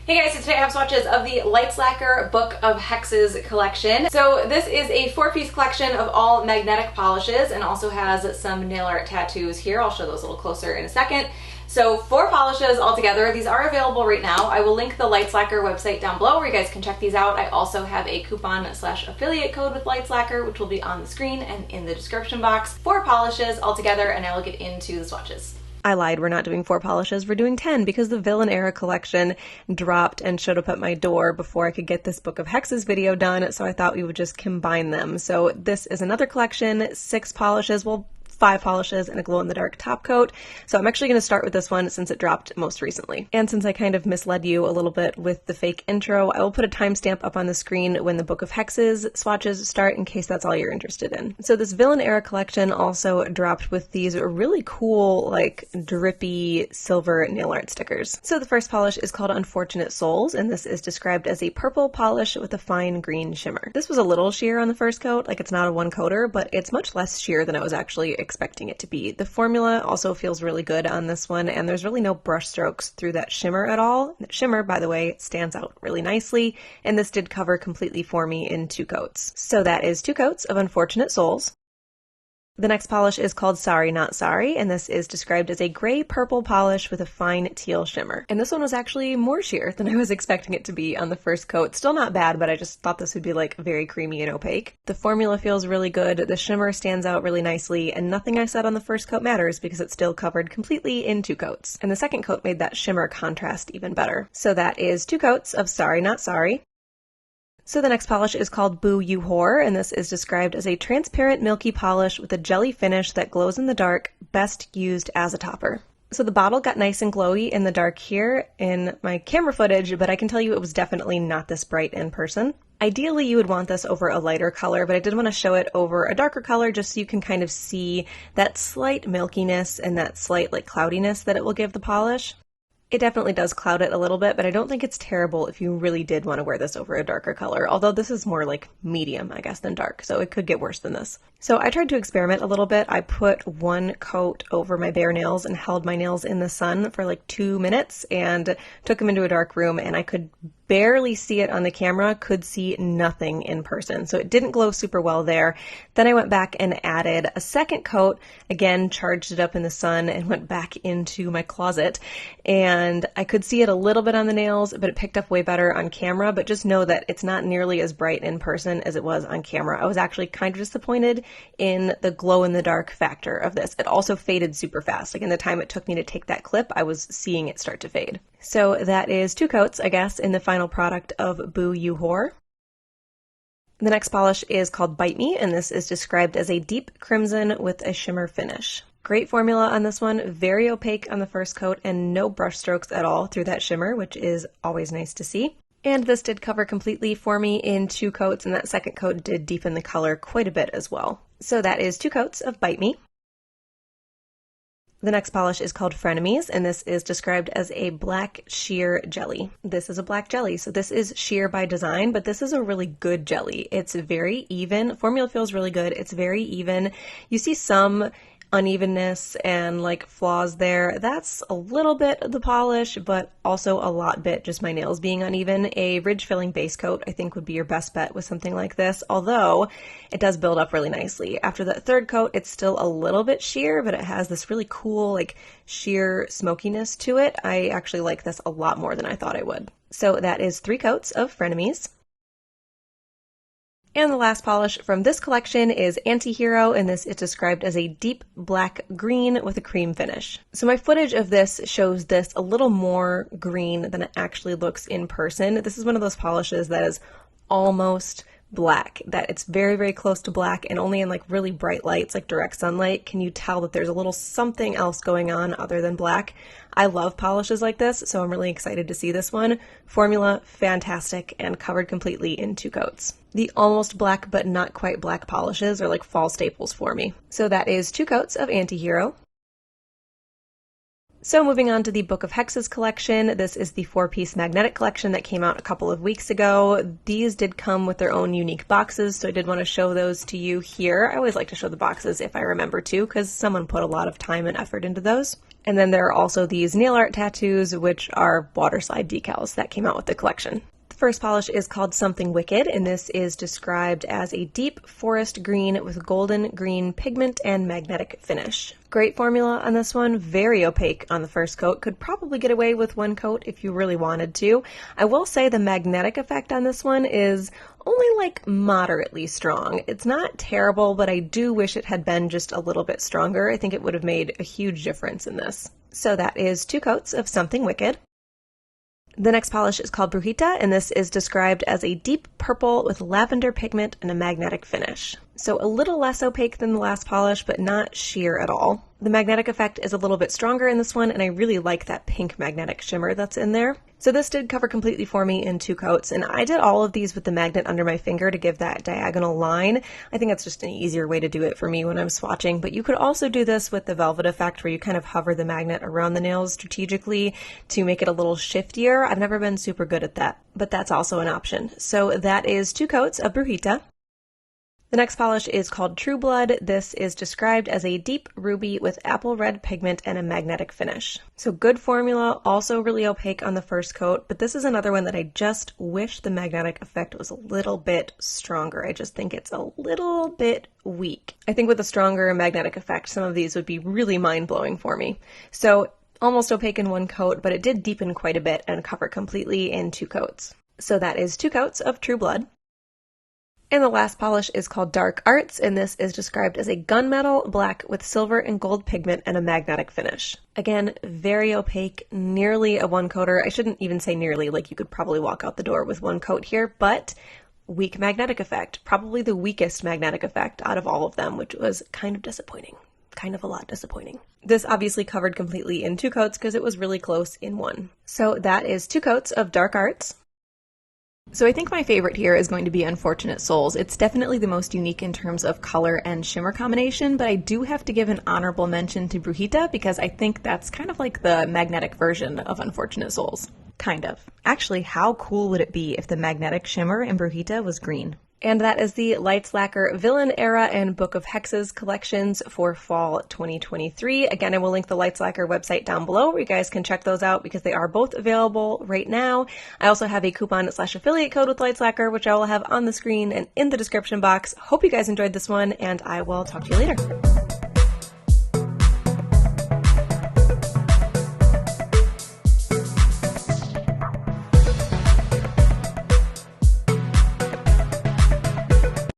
Hey guys, so today I have swatches of the Lacquer Book of Hexes collection. So this is a 4-piece collection of all magnetic polishes and also has some nail art tattoos here. I'll show those a little closer in a second. So 4 polishes altogether. These are available right now. I will link the Lacquer website down below where you guys can check these out. I also have a coupon/affiliate code with Lacquer, which will be on the screen and in the description box. 4 polishes altogether, and I will get into the swatches. I lied, we're not doing 4 polishes, we're doing 10 because the Villain Era collection dropped and showed up at my door before I could get this Book of Hexes video done, so I thought we would just combine them. So this is another collection, 6 polishes, well, 5 polishes and a glow-in-the-dark top coat. So I'm actually going to start with this one since it dropped most recently. And since I kind of misled you a little bit with the fake intro, I will put a timestamp up on the screen when the Book of Hexes swatches start in case that's all you're interested in. So this Villain Era collection also dropped with these really cool, like, drippy silver nail art stickers. So the first polish is called Unfortunate Souls, and this is described as a purple polish with a fine green shimmer. This was a little sheer on the first coat, like it's not a one coater, but it's much less sheer than I was actually expecting it to be. The formula also feels really good on this one, and there's really no brush strokes through that shimmer at all. That shimmer, by the way, stands out really nicely, and this did cover completely for me in 2 coats. So that is 2 coats of Unfortunate Souls. The next polish is called Sorry Not Sorry, and this is described as a gray purple polish with a fine teal shimmer. And this one was actually more sheer than I was expecting it to be on the first coat. Still not bad, but I just thought this would be like very creamy and opaque. The formula feels really good, the shimmer stands out really nicely, and nothing I said on the first coat matters because it's still covered completely in 2 coats. And the second coat made that shimmer contrast even better. So that is 2 coats of Sorry Not Sorry. So the next polish is called Boo You Whore, and this is described as a transparent milky polish with a jelly finish that glows in the dark, best used as a topper. So the bottle got nice and glowy in the dark here in my camera footage, but I can tell you it was definitely not this bright in person. Ideally, you would want this over a lighter color, but I did want to show it over a darker color just so you can kind of see that slight milkiness and that slight like cloudiness that it will give the polish. It definitely does cloud it a little bit, but I don't think it's terrible if you really did want to wear this over a darker color, although this is more like medium, I guess, than dark, so it could get worse than this. So I tried to experiment a little bit. I put 1 coat over my bare nails and held my nails in the sun for like 2 minutes and took them into a dark room, and I could barely see it on the camera, could see nothing in person. So it didn't glow super well there. Then I went back and added a second coat, again, charged it up in the sun and went back into my closet. And I could see it a little bit on the nails, but it picked up way better on camera. But just know that it's not nearly as bright in person as it was on camera. I was actually kind of disappointed in the glow in the dark factor of this. It also faded super fast. Like in the time it took me to take that clip, I was seeing it start to fade. So that is 2 coats, I guess, in the final product of Boo You Whore. The next polish is called Bite Me, and this is described as a deep crimson with a shimmer finish. Great formula on this one, very opaque on the first coat, and no brush strokes at all through that shimmer, which is always nice to see. And this did cover completely for me in 2 coats, and that second coat did deepen the color quite a bit as well. So that is 2 coats of Bite Me. The next polish is called Frenemies, and this is described as a black sheer jelly. This is a black jelly, so this is sheer by design, but this is a really good jelly. It's very even. Formula feels really good. It's very even. You see some unevenness and like flaws there. That's a little bit of the polish, but also a lot bit just my nails being uneven. A ridge filling base coat I think would be your best bet with something like this, although it does build up really nicely. After that third coat, it's still a little bit sheer, but it has this really cool like sheer smokiness to it. I actually like this a lot more than I thought I would. So that is 3 coats of Frenemies. And the last polish from this collection is Antihero, and this is described as a deep black green with a cream finish. So my footage of this shows this a little more green than it actually looks in person. This is one of those polishes that is almost black, that it's very, very close to black, and only in like really bright lights, like direct sunlight, can you tell that there's a little something else going on other than black. I love polishes like this, so I'm really excited to see this one. Formula, fantastic, and covered completely in 2 coats. The almost black but not quite black polishes are like fall staples for me. So that is 2 coats of Antihero. So moving on to the Book of Hexes collection, this is the 4-piece magnetic collection that came out a couple of weeks ago. These did come with their own unique boxes, so I did want to show those to you here. I always like to show the boxes if I remember to, because someone put a lot of time and effort into those. And then there are also these nail art tattoos, which are water slide decals that came out with the collection. The first polish is called Something Wicked, and this is described as a deep forest green with golden green pigment and magnetic finish. Great formula on this one, very opaque on the first coat. Could probably get away with one coat if you really wanted to. I will say the magnetic effect on this one is only like moderately strong. It's not terrible, but I do wish it had been just a little bit stronger. I think it would have made a huge difference in this. So that is 2 coats of Something Wicked. The next polish is called Brujita, and this is described as a deep purple with lavender pigment and a magnetic finish. So a little less opaque than the last polish, but not sheer at all. The magnetic effect is a little bit stronger in this one, and I really like that pink magnetic shimmer that's in there. So this did cover completely for me in 2 coats, and I did all of these with the magnet under my finger to give that diagonal line. I think that's just an easier way to do it for me when I'm swatching, but you could also do this with the velvet effect where you kind of hover the magnet around the nails strategically to make it a little shiftier. I've never been super good at that, but that's also an option. So that is 2 coats of Brujita. The next polish is called Tru Blood. This is described as a deep ruby with apple red pigment and a magnetic finish. So good formula, also really opaque on the first coat, but this is another one that I just wish the magnetic effect was a little bit stronger. I just think it's a little bit weak. I think with a stronger magnetic effect, some of these would be really mind-blowing for me. So almost opaque in 1 coat, but it did deepen quite a bit and cover completely in 2 coats. So that is 2 coats of Tru Blood. And the last polish is called Dark Arts, and this is described as a gunmetal black with silver and gold pigment and a magnetic finish. Again, very opaque, nearly a 1-coater. I shouldn't even say nearly, like you could probably walk out the door with 1 coat here, but weak magnetic effect. Probably the weakest magnetic effect out of all of them, which was kind of disappointing. Kind of a lot disappointing. This obviously covered completely in 2 coats because it was really close in 1. So that is 2 coats of Dark Arts. So I think my favorite here is going to be Unfortunate Souls. It's definitely the most unique in terms of color and shimmer combination, but I do have to give an honorable mention to Brujita because I think that's kind of like the magnetic version of Unfortunate Souls. Kind of. Actually, how cool would it be if the magnetic shimmer in Brujita was green? And that is the Lights Lacquer Villain Era and Book of Hexes collections for fall 2023. Again, I will link the Lights Lacquer website down below where you guys can check those out because they are both available right now. I also have a coupon/affiliate code with Lights Lacquer, which I will have on the screen and in the description box. Hope you guys enjoyed this one, and I will talk to you later.